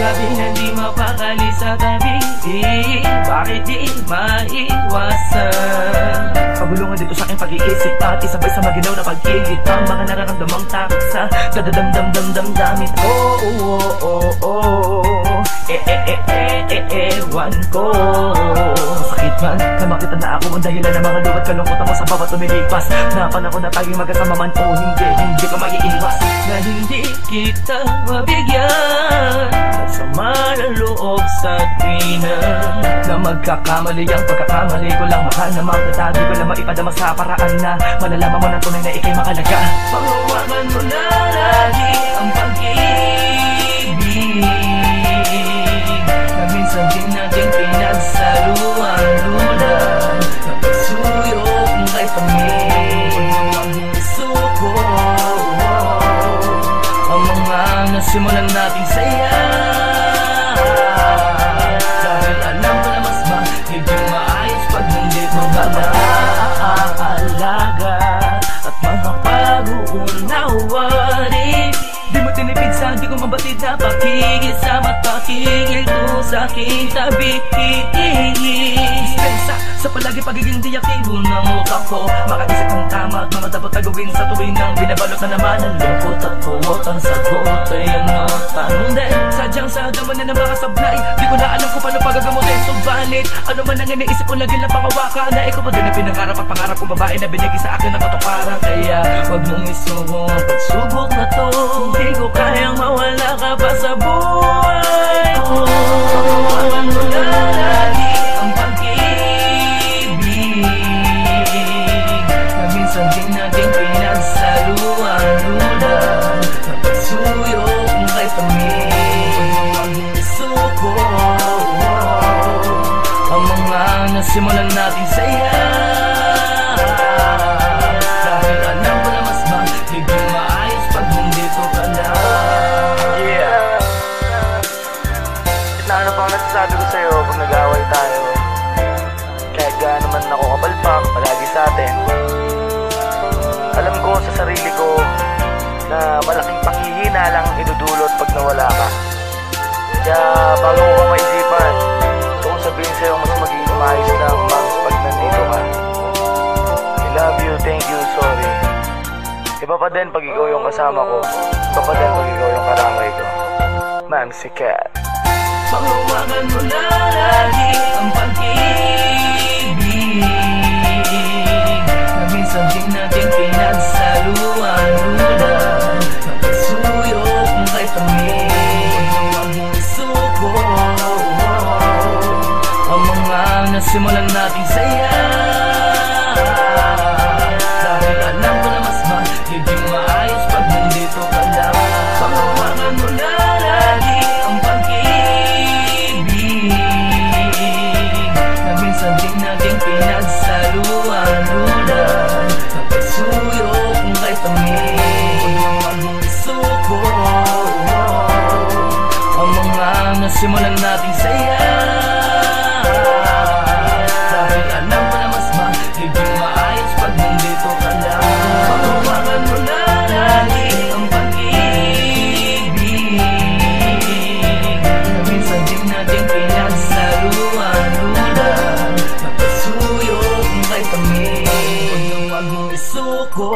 gabi na di mapakali sa tabi, bakit di maiwasan? Pabulungan dito sa aking pag-iisip, pati sabay sa maginaw na pag-ilit, ang mga nararamdamang takot sa dadadamdamdamdamdamit. Ewan ko, sakit man na makita na ako ang dahilan ng mga luwat kalungkutan mo sa bawat tumilipas. Na panahon na tayong magkasama man o hindi ko maiiwas na hindi kita mabigyan. Sama ng loob sa tina na magkakamali ang pagkakamali ko lang. Mahal na magdadadi ko lang maipadama sa paraan na malalaman mo ng tunay na ikay makalaga. Panghawakan mo na lagi ang pag-ibig na minsan din natin pinagsaluan lulan. Napasuyok kay Panginoon ang suko, ang mga nasimulan nating saya. Dahil alam ko na mas magiging maayos pag nandito ka na. Aalaga at mga pag-uunawarin, di mo tinipid sa di ko mabatid na pakigil sa matakigil to sa aking tabi. Dispensa sa palagi pagiging di aktibo ng utak ko, makaisip ng tama at mga dapat na gawin sa tuwing nang binabalot na naman ang lungkot at puwot. Ang sagot ay ano, tanong din sadyang sa daman na makasablay. Di ko na alam kung paano pagagamutin. Subalit ano man ang iniisip ko lagi lang pangawakan na ikaw pa din ang pinangarap at pangarap kong babae na binigay sa akin ng katuparan. Kaya wag mong isubo ang pagsubok na to, hindi ko kayang mawala ka pa sa buhay ko. Panghawakan mo na lagi ang pag-ibig na minsan din natin pinagsaluan lulan. Napasuyok kay Panginoon ang suko, ang mga nasimulan nating saya. Dahil alam ko na mas magiging maayos pag nandito ka na. Yeah. Na ano pang nasasabi ko sa'yo pag nag-away tayo, kahit gaano naman ako kapalpak palagi sa atin, alam ko sa sarili ko na malaking panghihina lang idudulot pag nawala ka. Kaya bago ko ka maisipan, gusto kong sabihin sa'yo mas magiging maayos lang pag nandito ka. I love you, thank you, sorry. Iba pa din pag ikaw yung kasama ko, iba pa din pag ikaw yung karamay ko. Mamsi Cat. Panghawakan mo na lagi ang pag-ibig na minsan din natin pinagsaluan lulan. Napasuyok kay Panginoon ang suko, ang mga nasimulan nating saya. Dahil alam ko na mas magiging maayos pag nandito ka lang. Panghawakan mo na lagi ang pag-ibig na minsan din natin pinagsaluan lulan. Napasuyok kay Panginoon ang suko, ang mga nasimulan nating saya. Dahil alam ko na mas magiging maayos pag nandito ka lang. Panghawakan mo na lagi ang pag-ibig na minsan din natin pinagsaluan lulan. Napasuyok kay Panginoon ang suko,